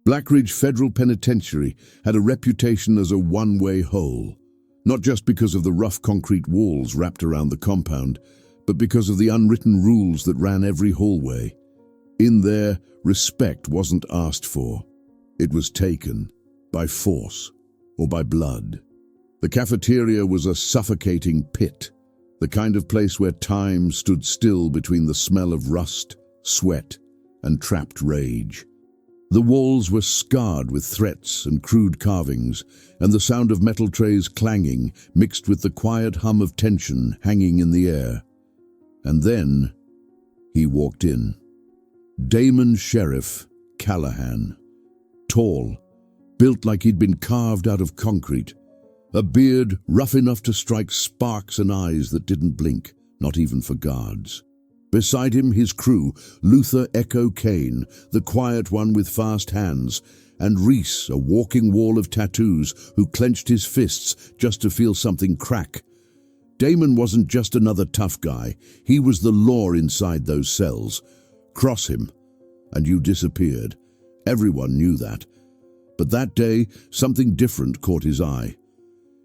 Blackridge Federal Penitentiary had a reputation as a one-way hole, not just because of the rough concrete walls wrapped around the compound, but because of the unwritten rules that ran every hallway. In there, respect wasn't asked for. It was taken, by force or by blood. The cafeteria was a suffocating pit, the kind of place where time stood still between the smell of rust, sweat, and trapped rage. The walls were scarred with threats and crude carvings, and the sound of metal trays clanging mixed with the quiet hum of tension hanging in the air. And then he walked in. Damon Sheriff Callahan. Tall, built like he'd been carved out of concrete. A beard rough enough to strike sparks and eyes that didn't blink, not even for guards. Beside him, his crew, Luther Echo Kane, the quiet one with fast hands, and Reese, a walking wall of tattoos, who clenched his fists just to feel something crack. Damon wasn't just another tough guy. He was the law inside those cells. Cross him, and you disappeared. Everyone knew that. But that day, something different caught his eye.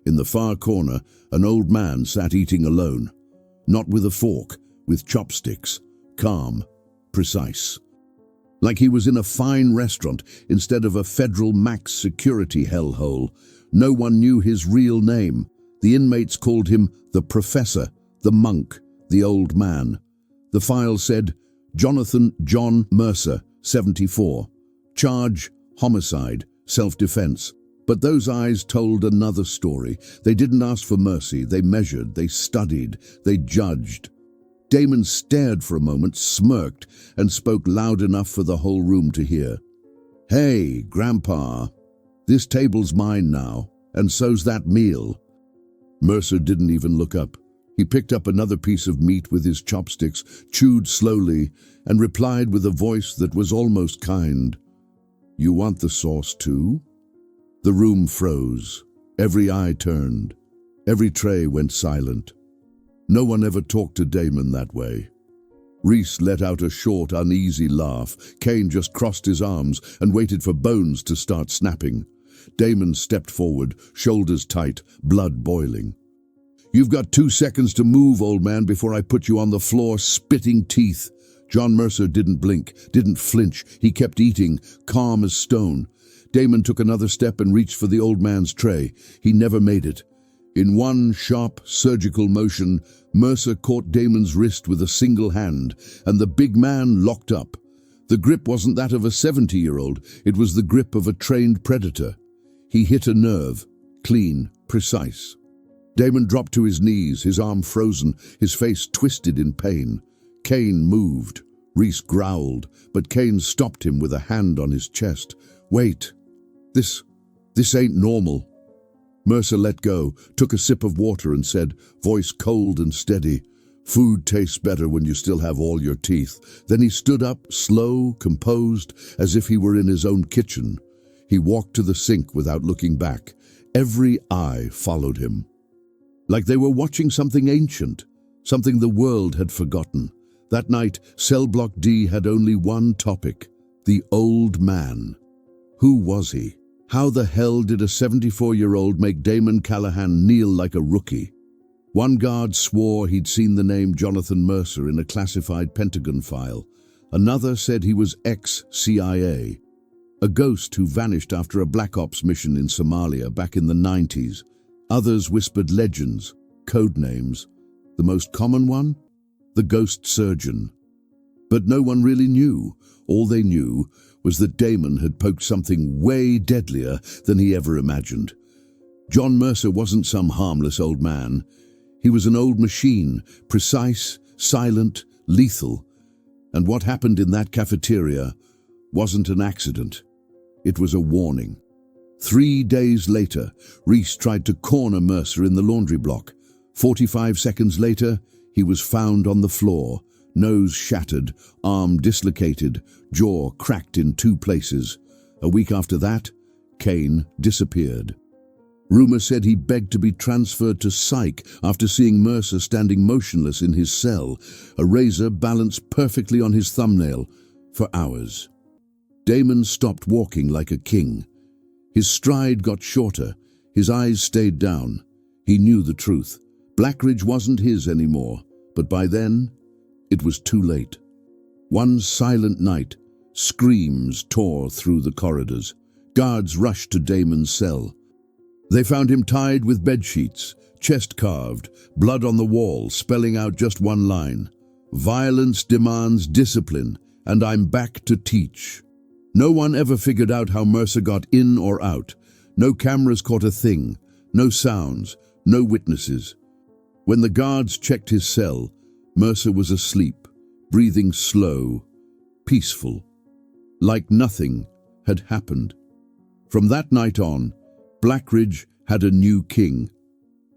In the far corner, an old man sat eating alone. Not with a fork, with chopsticks. Calm, precise. Like he was in a fine restaurant instead of a federal max security hellhole. No one knew his real name. The inmates called him the Professor, the Monk, the Old Man. The file said, Jonathan John Mercer, 74. Charge, homicide, self-defense. But those eyes told another story. They didn't ask for mercy. They measured, they studied, they judged. Damon stared for a moment, smirked, and spoke loud enough for the whole room to hear. Hey, Grandpa, this table's mine now, and so's that meal. Mercer didn't even look up. He picked up another piece of meat with his chopsticks, chewed slowly, and replied with a voice that was almost kind. You want the sauce too? The room froze. Every eye turned. Every tray went silent. No one ever talked to Damon that way. Reese let out a short, uneasy laugh. Kane just crossed his arms and waited for bones to start snapping. Damon stepped forward, shoulders tight, blood boiling. You've got 2 seconds to move, old man, before I put you on the floor, spitting teeth. John Mercer didn't blink, didn't flinch. He kept eating, calm as stone. Damon took another step and reached for the old man's tray. He never made it. In one sharp, surgical motion, Mercer caught Damon's wrist with a single hand, and the big man locked up. The grip wasn't that of a 70-year-old. It was the grip of a trained predator. He hit a nerve, clean, precise. Damon dropped to his knees, his arm frozen, his face twisted in pain. Kane moved. Reese growled, but Kane stopped him with a hand on his chest. Wait. This ain't normal. Mercer let go, took a sip of water and said, voice cold and steady, food tastes better when you still have all your teeth. Then he stood up, slow, composed, as if he were in his own kitchen. He walked to the sink without looking back. Every eye followed him. Like they were watching something ancient, something the world had forgotten. That night, Cell Block D had only one topic, the old man. Who was he? How the hell did a 74-year-old make Damon Callahan kneel like a rookie? One guard swore he'd seen the name Jonathan Mercer in a classified Pentagon file. Another said he was ex-CIA, a ghost who vanished after a Black Ops mission in Somalia back in the 90s. Others whispered legends, code names. The most common one? The ghost surgeon. But no one really knew. All they knew was that Damon had poked something way deadlier than he ever imagined. John Mercer wasn't some harmless old man. He was an old machine, precise, silent, lethal. And what happened in that cafeteria wasn't an accident. It was a warning. 3 days later, Reese tried to corner Mercer in the laundry block. 45 seconds later, he was found on the floor, nose shattered, arm dislocated, jaw cracked in 2 places. A week after that, Kane disappeared. Rumor said he begged to be transferred to psych after seeing Mercer standing motionless in his cell, a razor balanced perfectly on his thumbnail, for hours. Damon stopped walking like a king. His stride got shorter, his eyes stayed down. He knew the truth. Blackridge wasn't his anymore, but by then, it was too late. One silent night, screams tore through the corridors. Guards rushed to Damon's cell. They found him tied with bedsheets, chest carved, blood on the wall, spelling out just one line: "Violence demands discipline, and I'm back to teach." No one ever figured out how Mercer got in or out. No cameras caught a thing, no sounds, no witnesses. When the guards checked his cell, Mercer was asleep, breathing slow, peaceful, like nothing had happened. From that night on, Blackridge had a new king.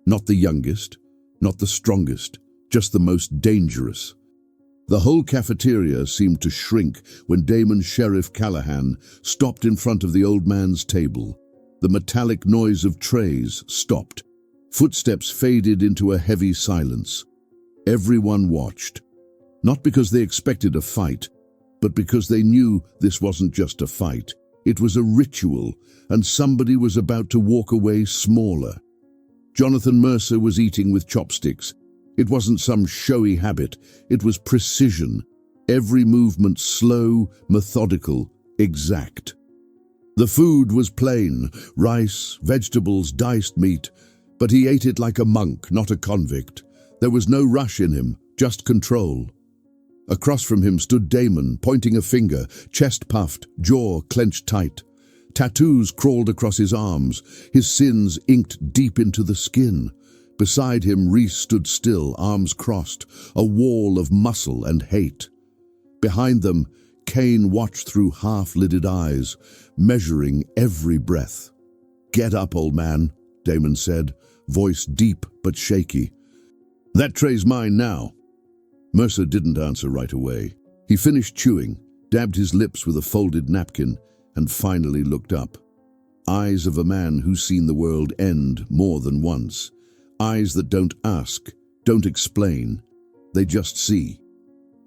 Not the youngest, not the strongest, just the most dangerous. The whole cafeteria seemed to shrink when Damon Sheriff Callahan stopped in front of the old man's table. The metallic noise of trays stopped. Footsteps faded into a heavy silence. Everyone watched. Not because they expected a fight, but because they knew this wasn't just a fight. It was a ritual, and somebody was about to walk away smaller. Jonathan Mercer was eating with chopsticks. It wasn't some showy habit. It was precision. Every movement slow, methodical, exact. The food was plain: rice, vegetables, diced meat. But he ate it like a monk, not a convict. There was no rush in him, just control. Across from him stood Damon, pointing a finger, chest puffed, jaw clenched tight. Tattoos crawled across his arms, his sins inked deep into the skin. Beside him, Reese stood still, arms crossed, a wall of muscle and hate. Behind them, Kane watched through half-lidded eyes, measuring every breath. "Get up, old man," Damon said, voice deep but shaky. "That tray's mine now." Mercer didn't answer right away. He finished chewing, dabbed his lips with a folded napkin, and finally looked up. Eyes of a man who's seen the world end more than once. Eyes that don't ask, don't explain. They just see.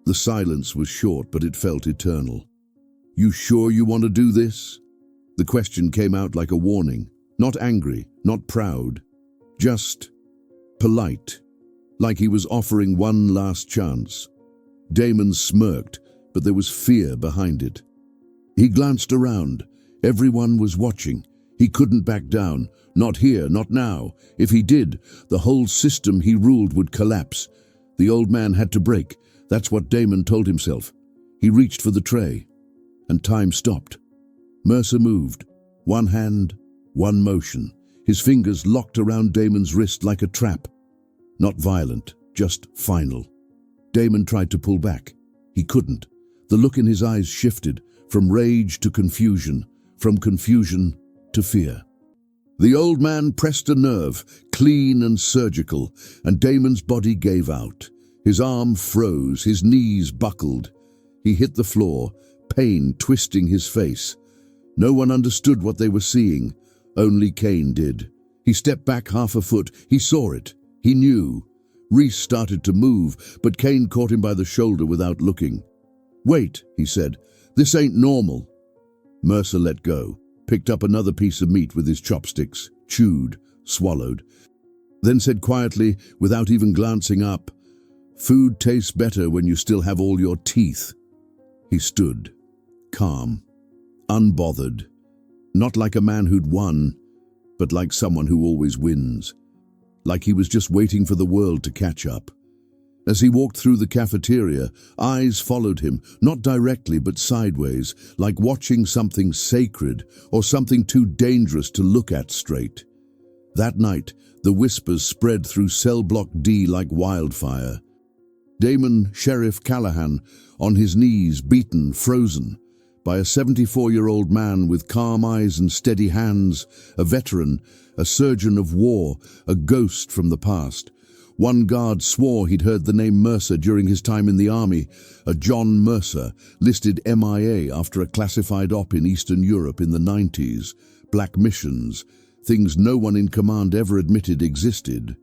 The silence was short, but it felt eternal. "You sure you want to do this?" The question came out like a warning. Not angry, not proud. Just polite. Like he was offering one last chance. Damon smirked, but there was fear behind it. He glanced around. Everyone was watching. He couldn't back down. Not here, not now. If he did, the whole system he ruled would collapse. The old man had to break. That's what Damon told himself. He reached for the tray, and time stopped. Mercer moved. One hand, one motion. His fingers locked around Damon's wrist like a trap. Not violent, just final. Damon tried to pull back. He couldn't. The look in his eyes shifted, from rage to confusion, from confusion to fear. The old man pressed a nerve, clean and surgical, and Damon's body gave out. His arm froze, his knees buckled. He hit the floor, pain twisting his face. No one understood what they were seeing. Only Kane did. He stepped back half a foot. He saw it. He knew. Reese started to move, but Kane caught him by the shoulder without looking. "Wait," he said. "This ain't normal." Mercer let go, picked up another piece of meat with his chopsticks, chewed, swallowed, then said quietly, without even glancing up, "Food tastes better when you still have all your teeth." He stood, calm, unbothered, not like a man who'd won, but like someone who always wins. Like he was just waiting for the world to catch up. As he walked through the cafeteria, eyes followed him, not directly but sideways, like watching something sacred or something too dangerous to look at straight. That night, the whispers spread through cell block D like wildfire. Damon Sheriff Callahan, on his knees, beaten, frozen, by a 74-year-old man with calm eyes and steady hands, a veteran, a surgeon of war, a ghost from the past. One guard swore he'd heard the name Mercer during his time in the army, a John Mercer, listed MIA after a classified op in Eastern Europe in the 90s, black missions, things no one in command ever admitted existed.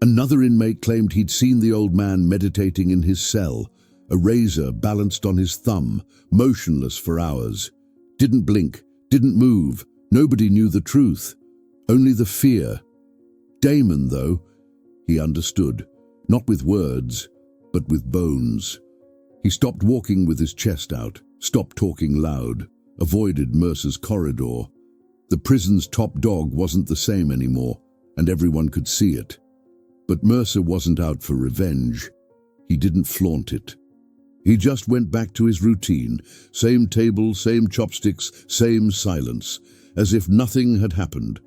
Another inmate claimed he'd seen the old man meditating in his cell, a razor balanced on his thumb, motionless for hours. Didn't blink, didn't move. Nobody knew the truth. Only the fear. Damon, though, he understood. Not with words, but with bones. He stopped walking with his chest out, stopped talking loud, avoided Mercer's corridor. The prison's top dog wasn't the same anymore, and everyone could see it. But Mercer wasn't out for revenge. He didn't flaunt it. He just went back to his routine, same table, same chopsticks, same silence, as if nothing had happened.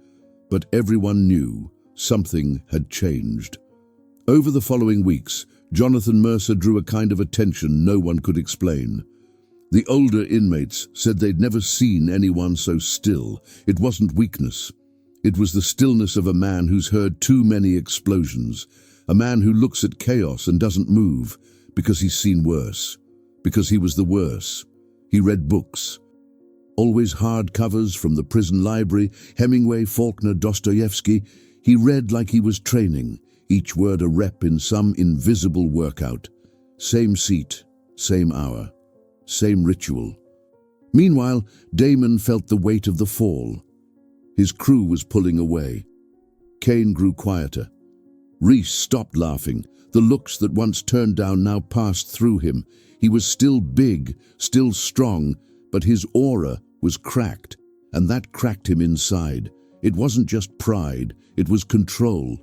But everyone knew something had changed. Over the following weeks, Jonathan Mercer drew a kind of attention no one could explain. The older inmates said they'd never seen anyone so still. It wasn't weakness. It was the stillness of a man who's heard too many explosions, a man who looks at chaos and doesn't move, because he's seen worse, because he was the worse. He read books, always hard covers from the prison library, Hemingway, Faulkner, Dostoevsky. He read like he was training, each word a rep in some invisible workout. Same seat, same hour, same ritual. Meanwhile, Damon felt the weight of the fall. His crew was pulling away. Kane grew quieter. Reese stopped laughing. The looks that once turned down now passed through him. He was still big, still strong, but his aura was cracked, and that cracked him inside. It wasn't just pride, it was control,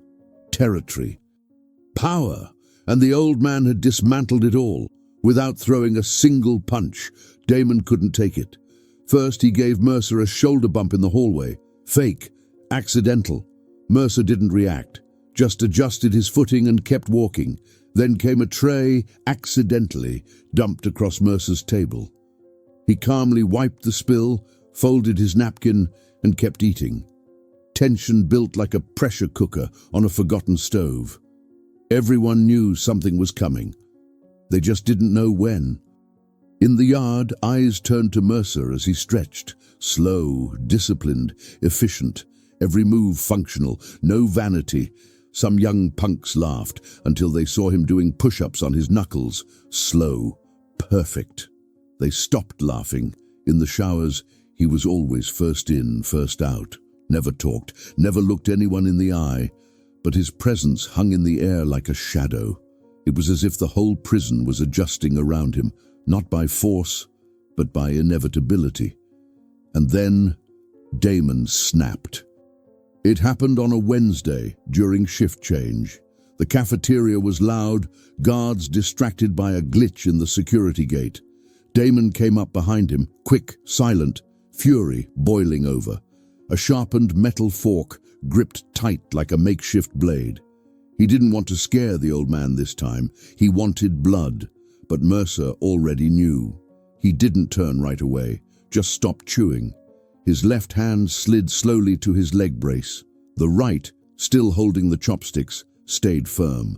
territory, power, and the old man had dismantled it all. Without throwing a single punch, Damon couldn't take it. First, he gave Mercer a shoulder bump in the hallway. Fake, accidental. Mercer didn't react, just adjusted his footing and kept walking. Then came a tray, accidentally, dumped across Mercer's table. He calmly wiped the spill, folded his napkin, and kept eating. Tension built like a pressure cooker on a forgotten stove. Everyone knew something was coming. They just didn't know when. In the yard, eyes turned to Mercer as he stretched, slow, disciplined, efficient, every move functional, no vanity. Some young punks laughed until they saw him doing push-ups on his knuckles, slow, perfect. They stopped laughing. In the showers, he was always first in, first out, never talked, never looked anyone in the eye, but his presence hung in the air like a shadow. It was as if the whole prison was adjusting around him, not by force, but by inevitability. And then Damon snapped. It happened on a Wednesday during shift change. The cafeteria was loud, guards distracted by a glitch in the security gate. Damon came up behind him, quick, silent, fury boiling over. A sharpened metal fork gripped tight like a makeshift blade. He didn't want to scare the old man this time. He wanted blood, but Mercer already knew. He didn't turn right away, just stopped chewing. His left hand slid slowly to his leg brace. The right, still holding the chopsticks, stayed firm.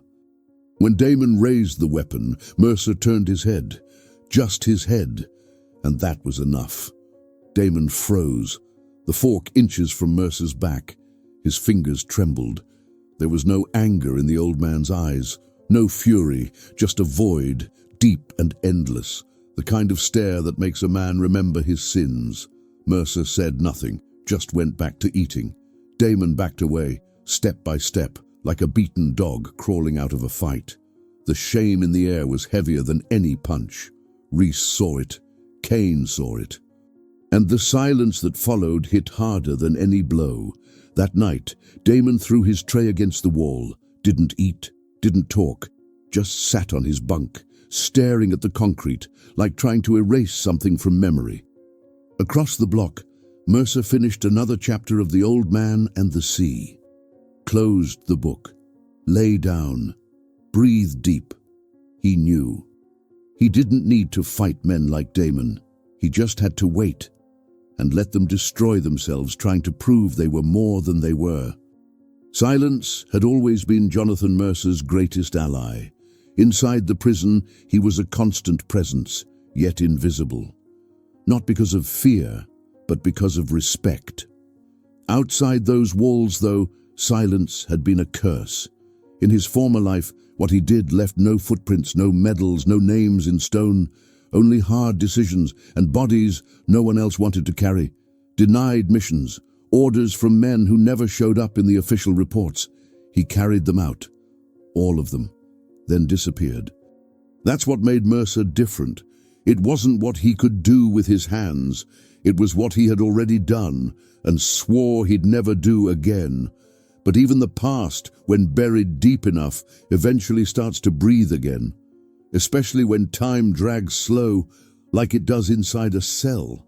When Damon raised the weapon, Mercer turned his head, just his head, and that was enough. Damon froze, the fork inches from Mercer's back. His fingers trembled. There was no anger in the old man's eyes, no fury, just a void, deep and endless, the kind of stare that makes a man remember his sins. Mercer said nothing, just went back to eating. Damon backed away, step by step, like a beaten dog crawling out of a fight. The shame in the air was heavier than any punch. Reese saw it. Kane saw it. And the silence that followed hit harder than any blow. That night, Damon threw his tray against the wall, didn't eat, didn't talk, just sat on his bunk, staring at the concrete, like trying to erase something from memory. Across the block, Mercer finished another chapter of The Old Man and the Sea. Closed the book, lay down, breathed deep. He knew. He didn't need to fight men like Damon. He just had to wait and let them destroy themselves trying to prove they were more than they were. Silence had always been Jonathan Mercer's greatest ally. Inside the prison, he was a constant presence, yet invisible. Not because of fear, but because of respect. Outside those walls, though, silence had been a curse. In his former life, what he did left no footprints, no medals, no names in stone. only hard decisions, and bodies no one else wanted to carry. Denied missions, orders from men who never showed up in the official reports. He carried them out, all of them, then disappeared. That's what made Mercer different. It wasn't what he could do with his hands. It was what he had already done and swore he'd never do again. But even the past, when buried deep enough, eventually starts to breathe again, especially when time drags slow, like it does inside a cell.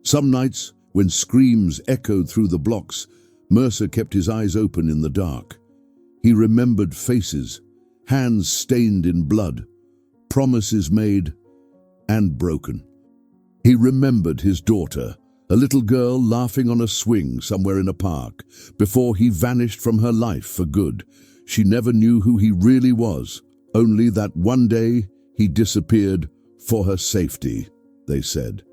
Some nights, when screams echoed through the blocks, Mercer kept his eyes open in the dark. He remembered faces, hands stained in blood, promises made and broken. He remembered his daughter, a little girl laughing on a swing somewhere in a park, before he vanished from her life for good. She never knew who he really was, only that one day he disappeared for her safety, they said.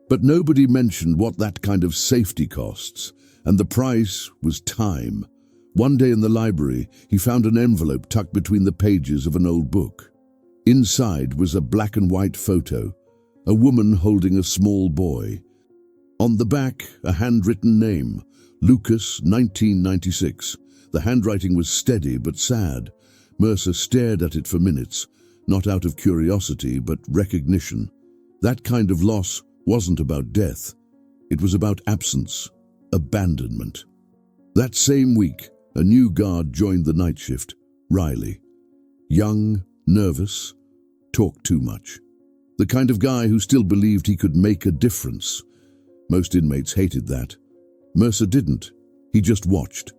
But nobody mentioned what that kind of safety costs, and the price was time. One day in the library, he found an envelope tucked between the pages of an old book. Inside was a black and white photo, a woman holding a small boy. On the back, a handwritten name, Lucas, 1996. The handwriting was steady but sad. Mercer stared at it for minutes, not out of curiosity but recognition. That kind of loss wasn't about death. It was about absence, abandonment. That same week, a new guard joined the night shift, Riley. Young, nervous, talked too much. The kind of guy who still believed he could make a difference. Most inmates hated that. Mercer didn't. He just watched.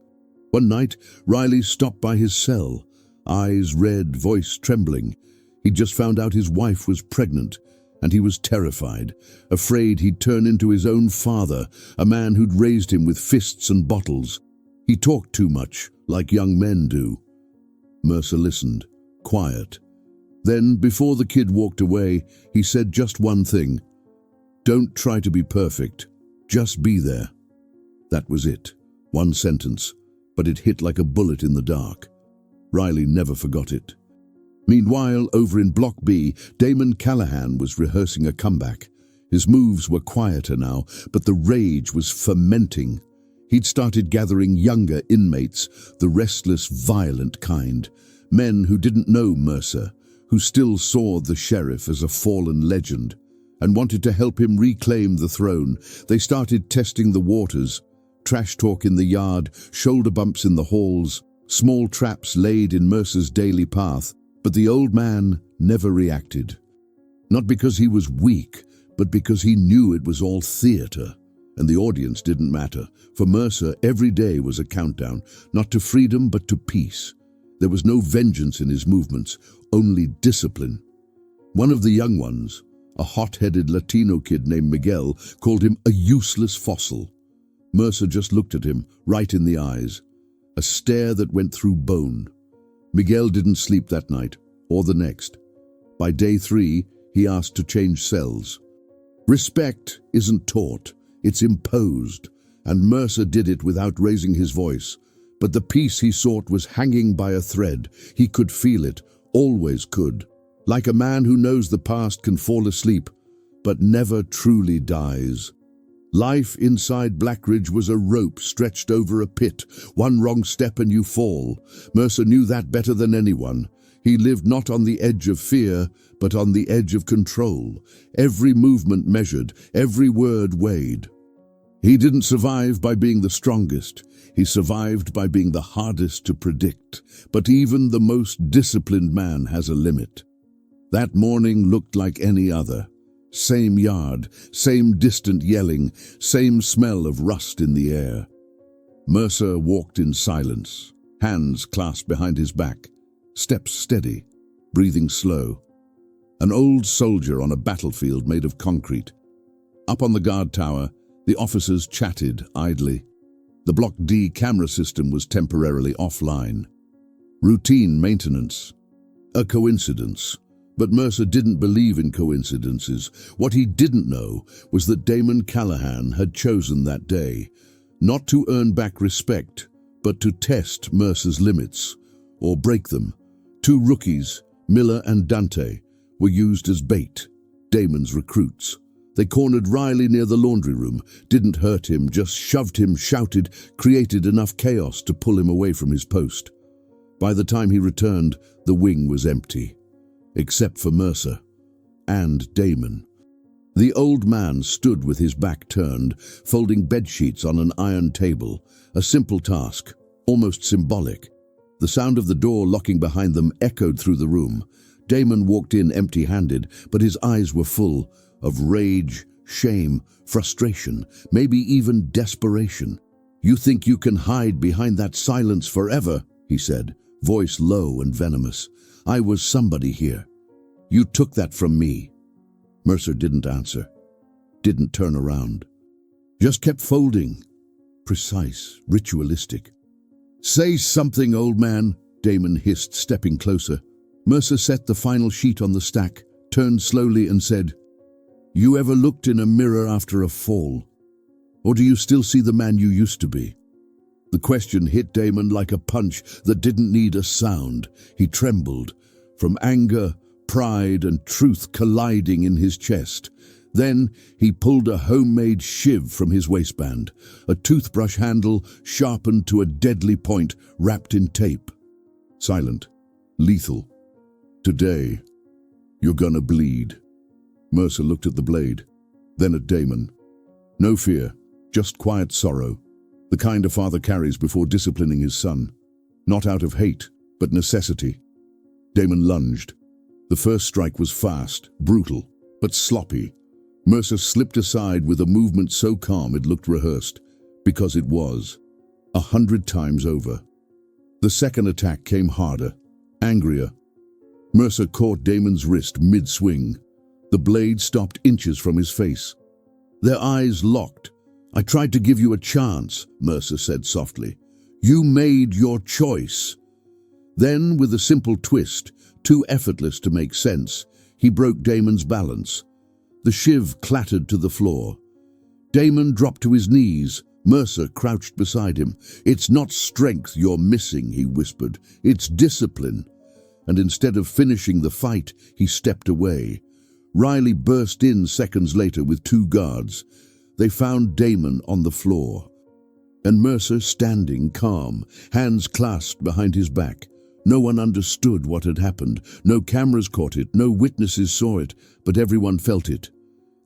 One night, Riley stopped by his cell, eyes red, voice trembling. He'd just found out his wife was pregnant, and he was terrified, afraid he'd turn into his own father, a man who'd raised him with fists and bottles. He talked too much, like young men do. Mercer listened, quiet. Then, before the kid walked away, he said just one thing. Don't try to be perfect. Just be there. That was it. One sentence, but it hit like a bullet in the dark. Riley never forgot it. Meanwhile, over in Block B, Damon Callahan was rehearsing a comeback. His moves were quieter now, but the rage was fermenting. He'd started gathering younger inmates, the restless, violent kind. Men who didn't know Mercer, who still saw the sheriff as a fallen legend, and wanted to help him reclaim the throne. They started testing the waters, trash talk in the yard, shoulder bumps in the halls, small traps laid in Mercer's daily path. But the old man never reacted. Not because he was weak, but because he knew it was all theater, and the audience didn't matter. For Mercer, every day was a countdown, not to freedom but to peace. There was no vengeance in his movements, only discipline. One of the young ones, a hot-headed Latino kid named Miguel, called him a useless fossil. Mercer just looked at him, right in the eyes, a stare that went through bone. Miguel didn't sleep that night, or the next. By day 3, he asked to change cells. Respect isn't taught, it's imposed, and Mercer did it without raising his voice. But the peace he sought was hanging by a thread. He could feel it, always could. Like a man who knows the past can fall asleep, but never truly dies. Life inside Blackridge was a rope stretched over a pit. One wrong step and you fall. Mercer knew that better than anyone. He lived not on the edge of fear, but on the edge of control. Every movement measured, every word weighed. He didn't survive by being the strongest. He survived by being the hardest to predict. But even the most disciplined man has a limit. That morning looked like any other. Same yard, same distant yelling, same smell of rust in the air. Mercer walked in silence, hands clasped behind his back, steps steady, breathing slow. An old soldier on a battlefield made of concrete. Up on the guard tower, the officers chatted idly. The Block D camera system was temporarily offline. Routine maintenance. A coincidence. But Mercer didn't believe in coincidences. What he didn't know was that Damon Callahan had chosen that day, not to earn back respect, but to test Mercer's limits, or break them. 2 rookies, Miller and Dante, were used as bait. Damon's recruits. They cornered Riley near the laundry room, didn't hurt him, just shoved him, shouted, created enough chaos to pull him away from his post. By the time he returned, the wing was empty, except for Mercer and Damon. The old man stood with his back turned, folding bedsheets on an iron table, a simple task, almost symbolic. The sound of the door locking behind them echoed through the room. Damon walked in empty-handed, but his eyes were full of rage, shame, frustration, maybe even desperation. "You think you can hide behind that silence forever?" he said, voice low and venomous. "I was somebody here. You took that from me." Mercer didn't answer, didn't turn around, just kept folding, precise, ritualistic. "Say something, old man," Damon hissed, stepping closer. Mercer set the final sheet on the stack, turned slowly and said, "You ever looked in a mirror after a fall? Or do you still see the man you used to be?" The question hit Damon like a punch that didn't need a sound. He trembled, from anger, pride, and truth colliding in his chest. Then he pulled a homemade shiv from his waistband, a toothbrush handle sharpened to a deadly point, wrapped in tape. Silent, lethal. "Today, you're gonna bleed." Mercer looked at the blade, then at Damon. No fear, just quiet sorrow, the kind a father carries before disciplining his son. Not out of hate, but necessity. Damon lunged. The first strike was fast, brutal, but sloppy. Mercer slipped aside with a movement so calm it looked rehearsed, because it was. 100 times over. The second attack came harder, angrier. Mercer caught Damon's wrist mid-swing. The blade stopped inches from his face. Their eyes locked. "I tried to give you a chance," Mercer said softly. "You made your choice." Then, with a simple twist, too effortless to make sense, he broke Damon's balance. The shiv clattered to the floor. Damon dropped to his knees. Mercer crouched beside him. "It's not strength you're missing," he whispered. "It's discipline." And instead of finishing the fight, he stepped away. Riley burst in seconds later with 2 guards. They found Damon on the floor, and Mercer standing calm, hands clasped behind his back. No one understood what had happened. No cameras caught it, no witnesses saw it, but everyone felt it.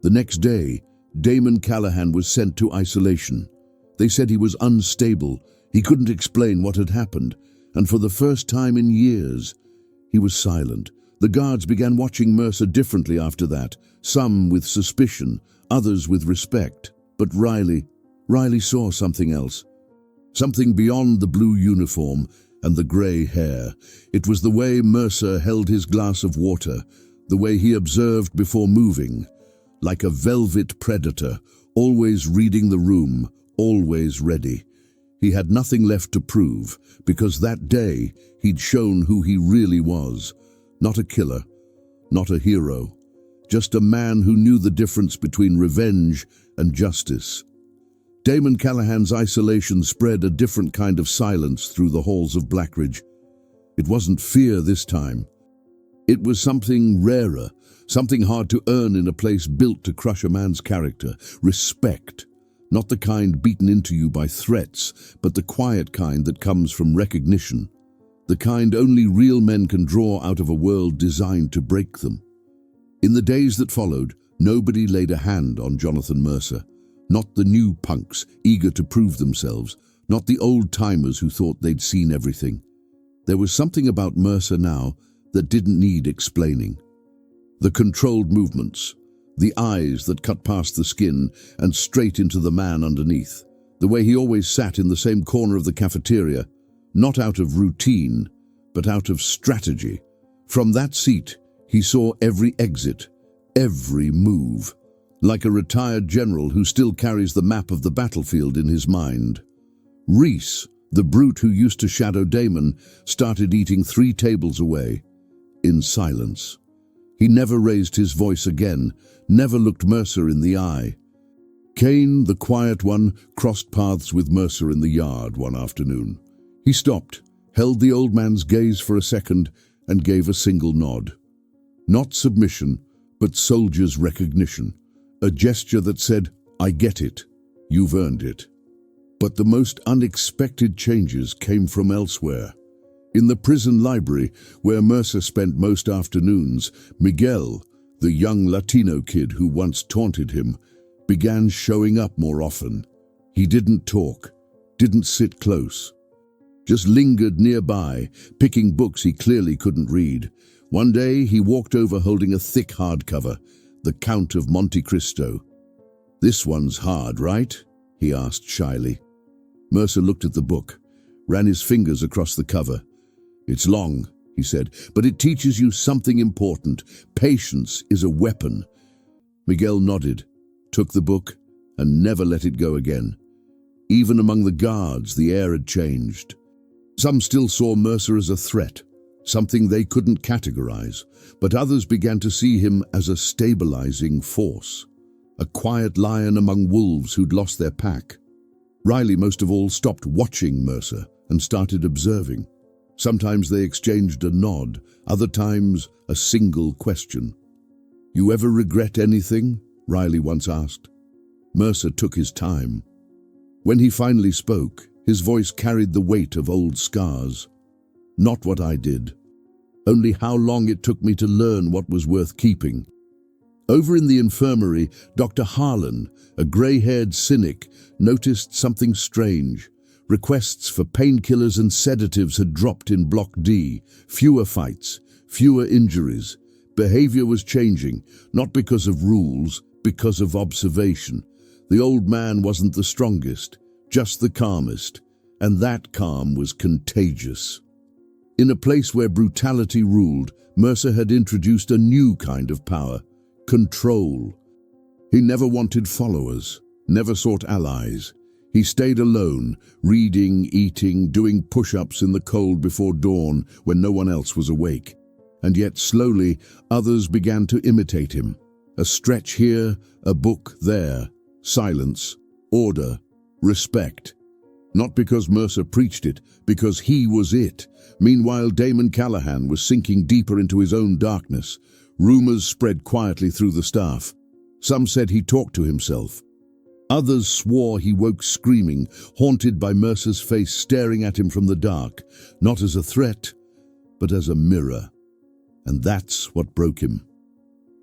The next day, Damon Callahan was sent to isolation. They said he was unstable, he couldn't explain what had happened, and for the first time in years, he was silent. The guards began watching Mercer differently after that, some with suspicion, others with respect. But Riley saw something else. Something beyond the blue uniform and the grey hair. It was the way Mercer held his glass of water, the way he observed before moving, like a velvet predator, always reading the room, always ready. He had nothing left to prove, because that day he'd shown who he really was. Not a killer, not a hero, just a man who knew the difference between revenge and justice. Damon Callahan's isolation spread a different kind of silence through the halls of Blackridge. It wasn't fear this time. It was something rarer, something hard to earn in a place built to crush a man's character. Respect. Not the kind beaten into you by threats, but the quiet kind that comes from recognition. The kind only real men can draw out of a world designed to break them. In the days that followed, nobody laid a hand on Jonathan Mercer. Not the new punks, eager to prove themselves. Not the old-timers who thought they'd seen everything. There was something about Mercer now that didn't need explaining. The controlled movements, the eyes that cut past the skin and straight into the man underneath. The way he always sat in the same corner of the cafeteria, not out of routine, but out of strategy. From that seat, he saw every exit, every move, like a retired general who still carries the map of the battlefield in his mind. Reese, the brute who used to shadow Damon, started eating 3 tables away, in silence. He never raised his voice again, never looked Mercer in the eye. Kane, the quiet one, crossed paths with Mercer in the yard one afternoon. He stopped, held the old man's gaze for a second, and gave a single nod. Not submission, but soldier's recognition, a gesture that said, "I get it, you've earned it." But the most unexpected changes came from elsewhere. In the prison library, where Mercer spent most afternoons, Miguel, the young Latino kid who once taunted him, began showing up more often. He didn't talk, didn't sit close, just lingered nearby, picking books he clearly couldn't read. One day, he walked over holding a thick hardcover, The Count of Monte Cristo. "This one's hard, right?" he asked shyly. Mercer looked at the book, ran his fingers across the cover. "It's long," he said, "but it teaches you something important. Patience is a weapon." Miguel nodded, took the book, and never let it go again. Even among the guards, the air had changed. Some still saw Mercer as a threat, something they couldn't categorize, but others began to see him as a stabilizing force, a quiet lion among wolves who'd lost their pack. Riley, most of all, stopped watching Mercer and started observing. Sometimes they exchanged a nod, other times a single question. "You ever regret anything?" Riley once asked. Mercer took his time. When he finally spoke, his voice carried the weight of old scars. "Not what I did, only how long it took me to learn what was worth keeping." Over in the infirmary, Dr. Harlan, a grey-haired cynic, noticed something strange. Requests for painkillers and sedatives had dropped in Block D. Fewer fights, fewer injuries. Behavior was changing, not because of rules, because of observation. The old man wasn't the strongest, just the calmest, and that calm was contagious. In a place where brutality ruled, Mercer had introduced a new kind of power: control. He never wanted followers, never sought allies. He stayed alone, reading, eating, doing push-ups in the cold before dawn when no one else was awake. And yet slowly, others began to imitate him. A stretch here, a book there. Silence, order, respect. Not because Mercer preached it, because he was it. Meanwhile, Damon Callahan was sinking deeper into his own darkness. Rumors spread quietly through the staff. Some said he talked to himself. Others swore he woke screaming, haunted by Mercer's face staring at him from the dark, not as a threat, but as a mirror. And that's what broke him.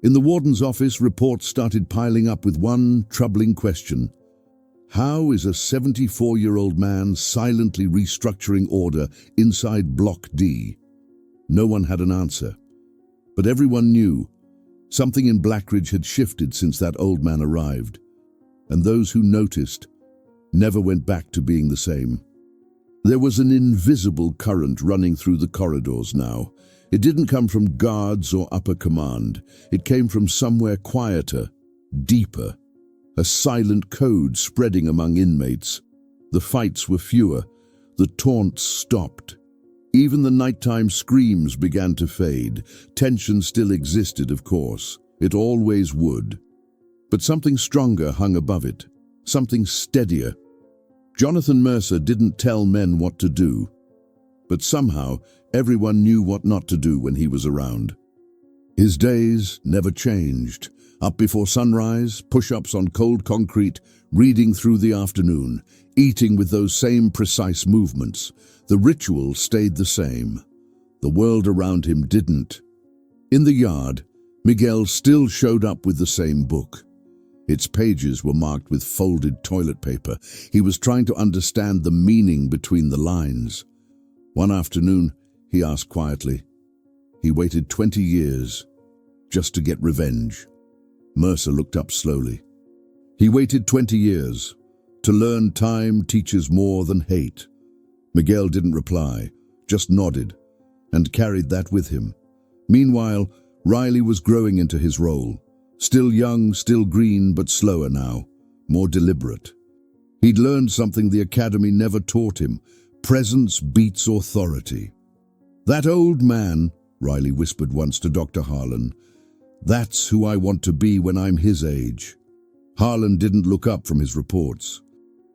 In the warden's office, reports started piling up with one troubling question. How is a 74-year-old man silently restructuring order inside Block D? No one had an answer. But everyone knew. Something in Blackridge had shifted since that old man arrived. And those who noticed never went back to being the same. There was an invisible current running through the corridors now. It didn't come from guards or upper command. It came from somewhere quieter, deeper. A silent code spreading among inmates. The fights were fewer. The taunts stopped. Even the nighttime screams began to fade. Tension still existed, of course. It always would. But something stronger hung above it. Something steadier. Jonathan Mercer didn't tell men what to do. But somehow, everyone knew what not to do when he was around. His days never changed. Up before sunrise, push-ups on cold concrete, reading through the afternoon, eating with those same precise movements. The ritual stayed the same. The world around him didn't. In the yard, Miguel still showed up with the same book. Its pages were marked with folded toilet paper. He was trying to understand the meaning between the lines. One afternoon, he asked quietly. He waited 20 years just to get revenge. Mercer looked up slowly. He waited 20 years to learn time teaches more than hate. Miguel didn't reply, just nodded, and carried that with him. Meanwhile, Riley was growing into his role. Still young, still green, but slower now, more deliberate. He'd learned something the academy never taught him. Presence beats authority. "That old man," Riley whispered once to Dr. Harlan, "that's who I want to be when I'm his age." Harlan didn't look up from his reports.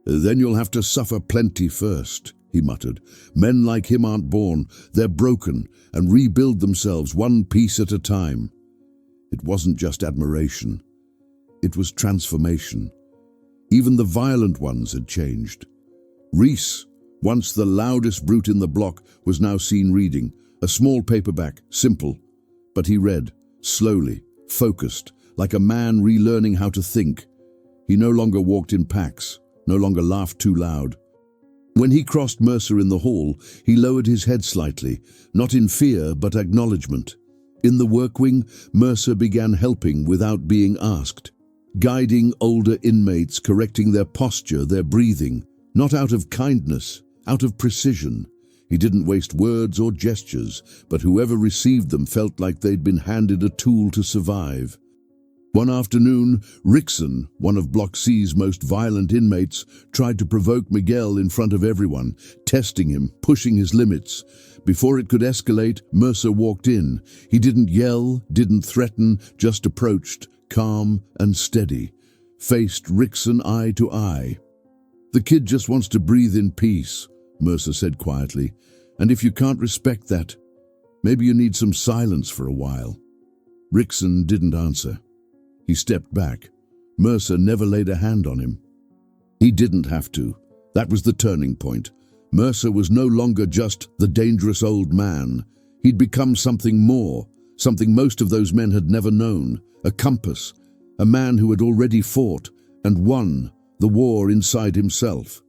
"Then you'll have to suffer plenty first," he muttered. "Men like him aren't born. They're broken and rebuild themselves one piece at a time." It wasn't just admiration. It was transformation. Even the violent ones had changed. Reese, once the loudest brute in the block, was now seen reading. A small paperback, simple. But he read, slowly, focused, like a man relearning how to think. He no longer walked in packs, no longer laughed too loud. When he crossed Mercer in the hall, he lowered his head slightly, not in fear but acknowledgement. In the work wing, Mercer began helping without being asked, guiding older inmates, correcting their posture, their breathing, not out of kindness, out of precision. He didn't waste words or gestures, but whoever received them felt like they'd been handed a tool to survive. One afternoon, Rickson, one of Block C's most violent inmates, tried to provoke Miguel in front of everyone, testing him, pushing his limits. Before it could escalate, Mercer walked in. He didn't yell, didn't threaten, just approached, calm and steady, faced Rickson eye to eye. "The kid just wants to breathe in peace," Mercer said quietly, "and if you can't respect that, maybe you need some silence for a while." Rickson didn't answer. He stepped back. Mercer never laid a hand on him. He didn't have to. That was the turning point. Mercer was no longer just the dangerous old man. He'd become something more, something most of those men had never known, a compass, a man who had already fought and won the war inside himself.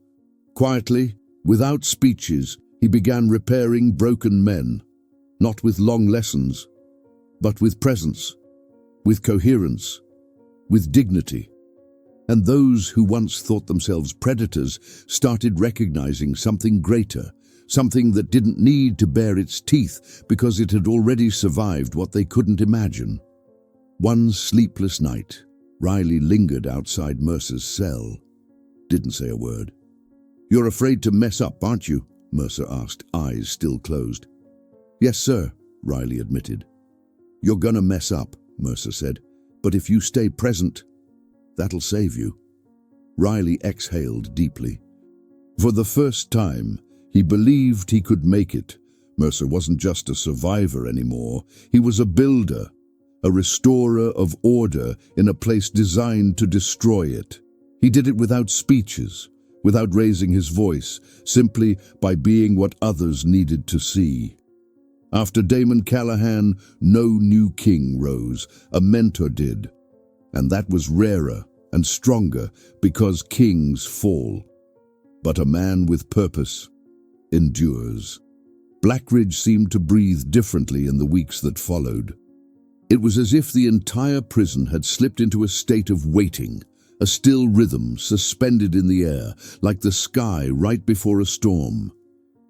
Quietly, without speeches, he began repairing broken men, not with long lessons, but with presence, with coherence, with dignity. And those who once thought themselves predators started recognizing something greater, something that didn't need to bare its teeth because it had already survived what they couldn't imagine. One sleepless night, Riley lingered outside Mercer's cell. Didn't say a word. "You're afraid to mess up, aren't you?" Mercer asked, eyes still closed. "Yes, sir," Riley admitted. "You're gonna mess up," Mercer said. "But if you stay present, that'll save you." Riley exhaled deeply. For the first time, he believed he could make it. Mercer wasn't just a survivor anymore. He was a builder, a restorer of order in a place designed to destroy it. He did it without speeches, without raising his voice, simply by being what others needed to see. After Damon Callahan, no new king rose, a mentor did. And that was rarer and stronger because kings fall. But a man with purpose endures. Blackridge seemed to breathe differently in the weeks that followed. It was as if the entire prison had slipped into a state of waiting, a still rhythm suspended in the air, like the sky right before a storm.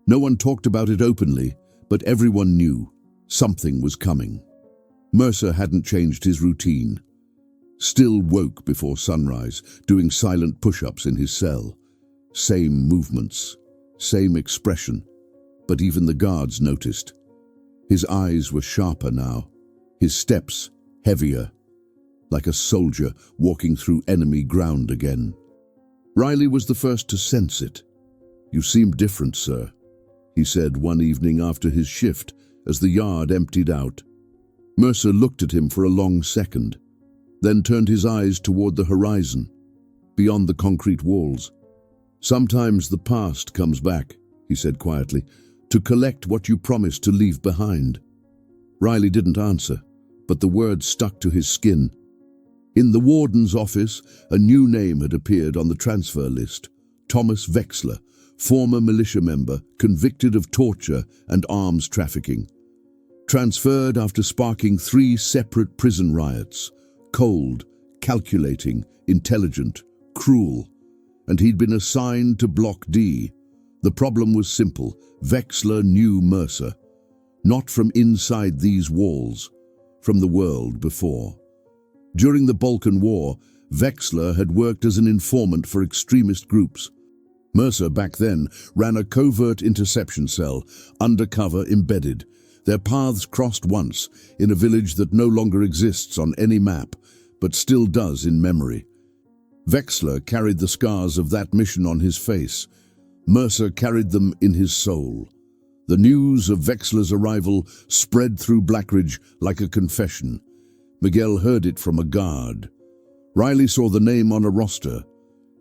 No one talked about it openly, but everyone knew something was coming. Mercer hadn't changed his routine. Still woke before sunrise, doing silent push-ups in his cell. Same movements, same expression, but even the guards noticed. His eyes were sharper now, his steps heavier, like a soldier walking through enemy ground again. Riley was the first to sense it. "You seem different, sir," he said one evening after his shift as the yard emptied out. Mercer looked at him for a long second, then turned his eyes toward the horizon, beyond the concrete walls. "Sometimes the past comes back," he said quietly, "to collect what you promised to leave behind." Riley didn't answer, but the words stuck to his skin. In the warden's office, a new name had appeared on the transfer list: Thomas Wexler, former militia member, convicted of torture and arms trafficking. Transferred after sparking 3 separate prison riots. Cold, calculating, intelligent, cruel. And he'd been assigned to Block D. The problem was simple. Wexler knew Mercer. Not from inside these walls, from the world before. During the Balkan War, Wexler had worked as an informant for extremist groups. Mercer, back then, ran a covert interception cell, undercover embedded. Their paths crossed once, in a village that no longer exists on any map, but still does in memory. Wexler carried the scars of that mission on his face. Mercer carried them in his soul. The news of Wexler's arrival spread through Blackridge like a confession. Miguel heard it from a guard. Riley saw the name on a roster.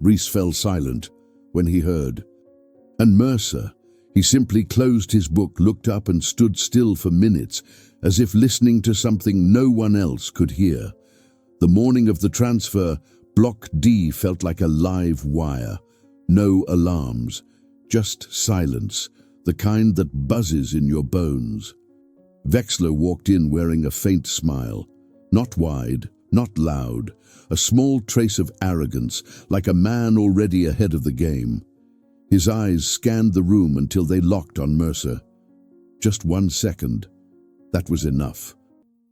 Reese fell silent when he heard. And Mercer, he simply closed his book, looked up and stood still for minutes, as if listening to something no one else could hear. The morning of the transfer, Block D felt like a live wire. No alarms, just silence, the kind that buzzes in your bones. Wexler walked in wearing a faint smile. Not wide, not loud, a small trace of arrogance, like a man already ahead of the game. His eyes scanned the room until they locked on Mercer. Just 1 second. That was enough.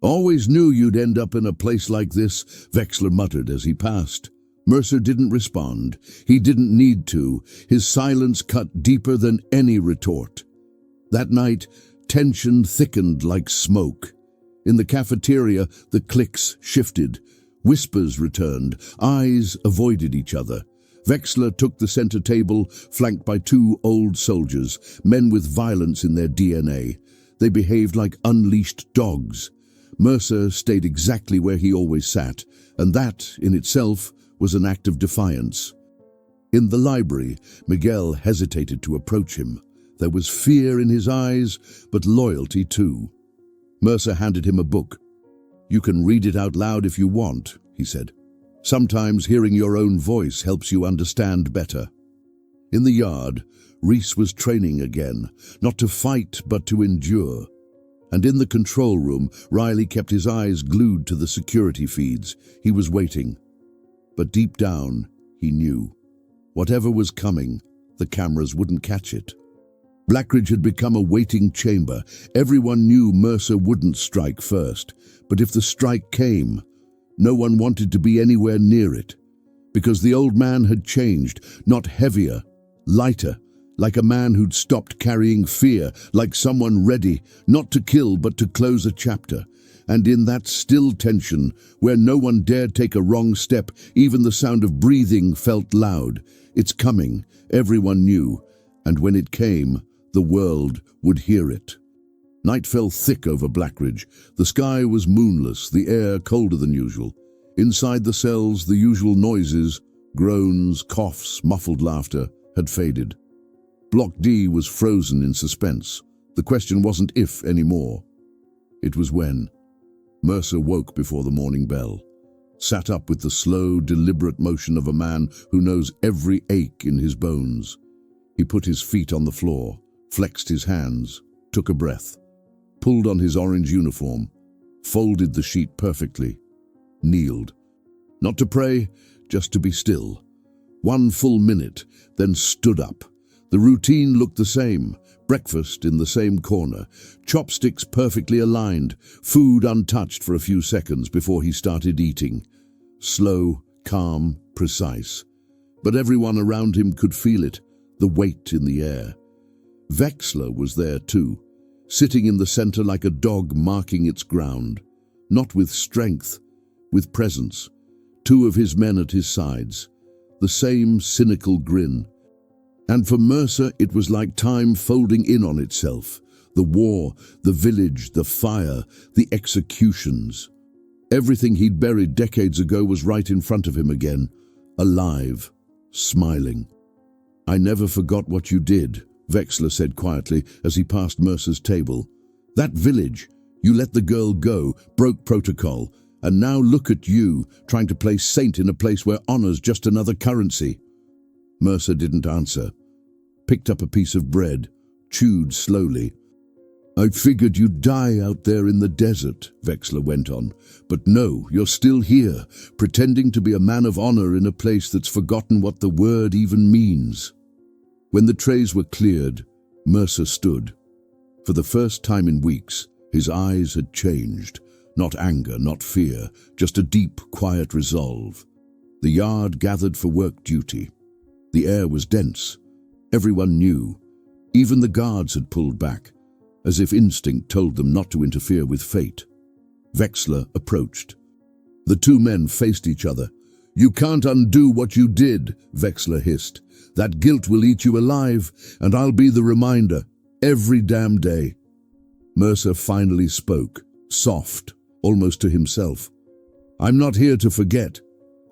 "Always knew you'd end up in a place like this," Wexler muttered as he passed. Mercer didn't respond. He didn't need to. His silence cut deeper than any retort. That night, tension thickened like smoke. In the cafeteria, the cliques shifted. Whispers returned. Eyes avoided each other. Wexler took the center table, flanked by 2 old soldiers, men with violence in their DNA. They behaved like unleashed dogs. Mercer stayed exactly where he always sat, and that, in itself, was an act of defiance. In the library, Miguel hesitated to approach him. There was fear in his eyes, but loyalty too. Mercer handed him a book. "You can read it out loud if you want," he said. "Sometimes hearing your own voice helps you understand better." In the yard, Reese was training again, not to fight but to endure. And in the control room, Riley kept his eyes glued to the security feeds. He was waiting. But deep down, he knew. Whatever was coming, the cameras wouldn't catch it. Blackridge had become a waiting chamber. Everyone knew Mercer wouldn't strike first. But if the strike came, no one wanted to be anywhere near it. Because the old man had changed, not heavier, lighter, like a man who'd stopped carrying fear, like someone ready, not to kill but to close a chapter. And in that still tension, where no one dared take a wrong step, even the sound of breathing felt loud. It's coming, everyone knew, and when it came, the world would hear it. Night fell thick over Blackridge. The sky was moonless, the air colder than usual. Inside the cells, the usual noises, groans, coughs, muffled laughter, had faded. Block D was frozen in suspense. The question wasn't if anymore. It was when. Mercer woke before the morning bell, sat up with the slow, deliberate motion of a man who knows every ache in his bones. He put his feet on the floor, flexed his hands, took a breath, pulled on his orange uniform, folded the sheet perfectly, kneeled. Not to pray, just to be still. 1 full minute, then stood up. The routine looked the same. Breakfast in the same corner, chopsticks perfectly aligned, food untouched for a few seconds before he started eating. Slow, calm, precise. But everyone around him could feel it, the weight in the air. Wexler was there too, sitting in the center like a dog marking its ground. Not with strength, with presence. 2 of his men at his sides. The same cynical grin. And for Mercer, it was like time folding in on itself. The war, the village, the fire, the executions. Everything he'd buried decades ago was right in front of him again, alive, smiling. "I never forgot what you did," Wexler said quietly as he passed Mercer's table. "That village, you let the girl go, broke protocol, and now look at you, trying to play saint in a place where honor's just another currency." Mercer didn't answer. Picked up a piece of bread, chewed slowly. "I figured you'd die out there in the desert," Wexler went on. "But no, you're still here, pretending to be a man of honor in a place that's forgotten what the word even means." When the trays were cleared, Mercer stood. For the first time in weeks, his eyes had changed. Not anger, not fear, just a deep, quiet resolve. The yard gathered for work duty. The air was dense. Everyone knew. Even the guards had pulled back, as if instinct told them not to interfere with fate. Wexler approached. The 2 men faced each other. "You can't undo what you did," Wexler hissed. "That guilt will eat you alive, and I'll be the reminder, every damn day." Mercer finally spoke, soft, almost to himself. "I'm not here to forget.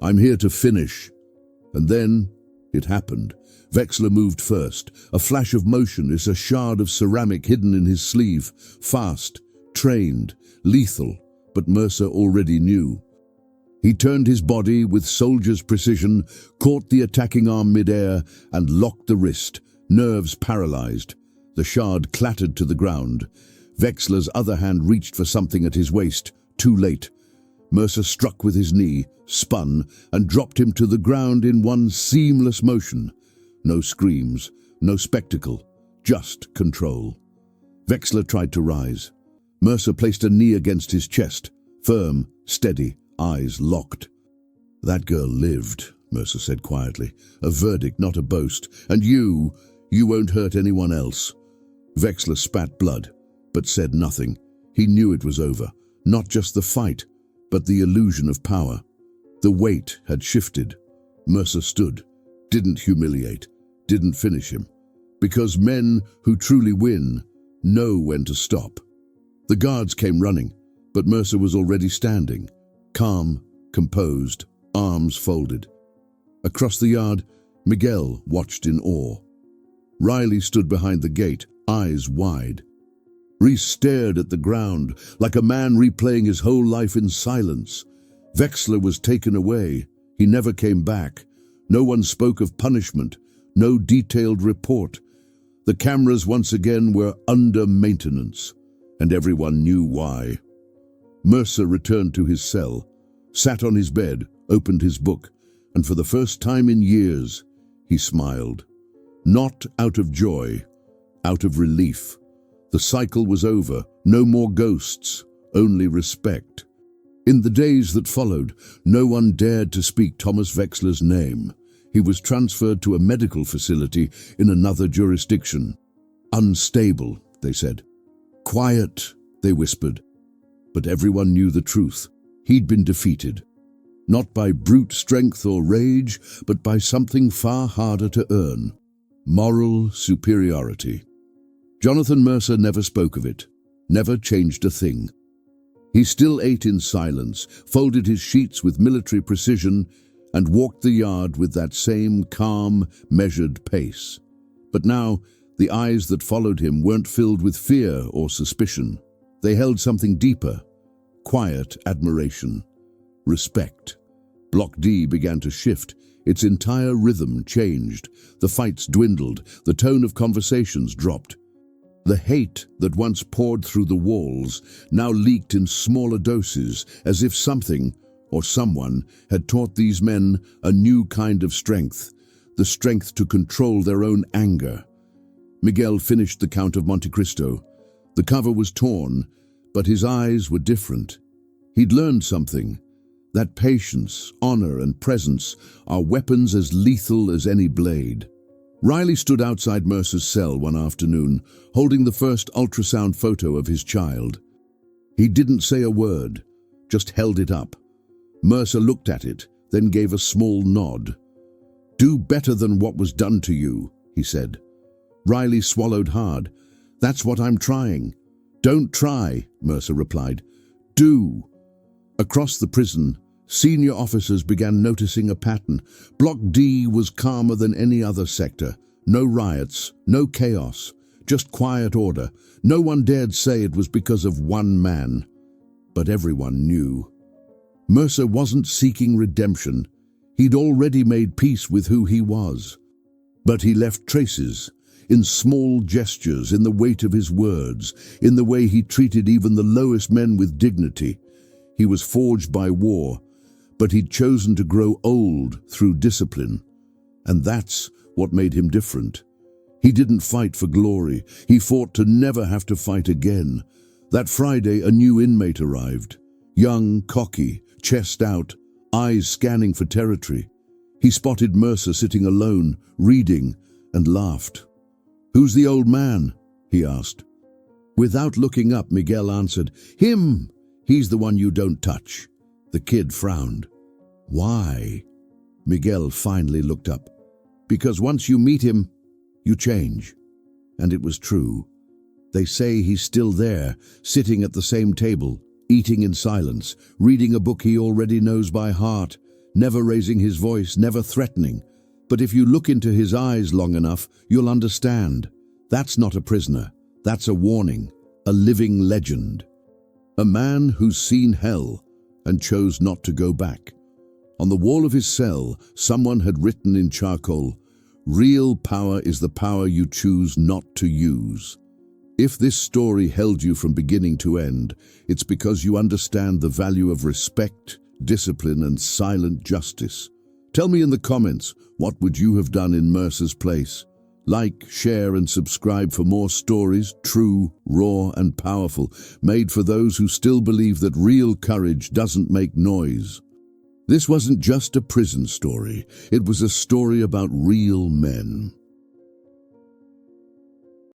I'm here to finish." And then it happened. Wexler moved first. A flash of motion is a shard of ceramic hidden in his sleeve. Fast, trained, lethal, but Mercer already knew. He turned his body with soldier's precision, caught the attacking arm midair, and locked the wrist, nerves paralyzed. The shard clattered to the ground. Wexler's other hand reached for something at his waist. Too late. Mercer struck with his knee, spun, and dropped him to the ground in one seamless motion. No screams, no spectacle, just control. Wexler tried to rise. Mercer placed a knee against his chest, firm, steady, eyes locked. "That girl lived," Mercer said quietly. "A verdict, not a boast. And you won't hurt anyone else." Wexler spat blood, but said nothing. He knew it was over. Not just the fight, but the illusion of power. The weight had shifted. Mercer stood, didn't humiliate, didn't finish him. Because men who truly win know when to stop. The guards came running, but Mercer was already standing, calm, composed, arms folded. Across the yard, Miguel watched in awe. Riley stood behind the gate, eyes wide. Reese stared at the ground, like a man replaying his whole life in silence. Wexler was taken away. He never came back. No one spoke of punishment, no detailed report. The cameras once again were under maintenance, and everyone knew why. Mercer returned to his cell, sat on his bed, opened his book, and for the first time in years, he smiled. Not out of joy, out of relief. The cycle was over, no more ghosts, only respect. In the days that followed, no one dared to speak Thomas Wexler's name. He was transferred to a medical facility in another jurisdiction. Unstable, they said. Quiet, they whispered. But everyone knew the truth. He'd been defeated. Not by brute strength or rage, but by something far harder to earn. Moral superiority. Jonathan Mercer never spoke of it, never changed a thing. He still ate in silence, folded his sheets with military precision, and walked the yard with that same calm, measured pace. But now, the eyes that followed him weren't filled with fear or suspicion. They held something deeper, quiet admiration, respect. Block D began to shift. Its entire rhythm changed. The fights dwindled. The tone of conversations dropped. The hate that once poured through the walls now leaked in smaller doses, as if something, or someone, had taught these men a new kind of strength, the strength to control their own anger. Miguel finished the Count of Monte Cristo. The cover was torn, but his eyes were different. He'd learned something. That patience, honor, and presence are weapons as lethal as any blade. Riley stood outside Mercer's cell one afternoon, holding the first ultrasound photo of his child. He didn't say a word, just held it up. Mercer looked at it, then gave a small nod. "Do better than what was done to you," he said. Riley swallowed hard. "That's what I'm trying." "Don't try," Mercer replied. "Do." Across the prison, senior officers began noticing a pattern. Block D was calmer than any other sector. No riots, no chaos, just quiet order. No one dared say it was because of one man. But everyone knew. Mercer wasn't seeking redemption. He'd already made peace with who he was. But he left traces, in small gestures, in the weight of his words, in the way he treated even the lowest men with dignity. He was forged by war, but he'd chosen to grow old through discipline. And that's what made him different. He didn't fight for glory. He fought to never have to fight again. That Friday, a new inmate arrived. Young, cocky, chest out, eyes scanning for territory. He spotted Mercer sitting alone, reading, and laughed. "Who's the old man?" he asked. Without looking up, Miguel answered, "Him! He's the one you don't touch." The kid frowned. "Why?" Miguel finally looked up. "Because once you meet him, you change." And it was true. They say he's still there, sitting at the same table, eating in silence, reading a book he already knows by heart, never raising his voice, never threatening. But if you look into his eyes long enough, you'll understand. That's not a prisoner. That's a warning, a living legend. A man who's seen hell and chose not to go back. On the wall of his cell, someone had written in charcoal, "Real power is the power you choose not to use." If this story held you from beginning to end, it's because you understand the value of respect, discipline, and silent justice. Tell me in the comments, what would you have done in Mercer's place? Like, share, and subscribe for more stories, true, raw, and powerful, made for those who still believe that real courage doesn't make noise. This wasn't just a prison story, it was a story about real men.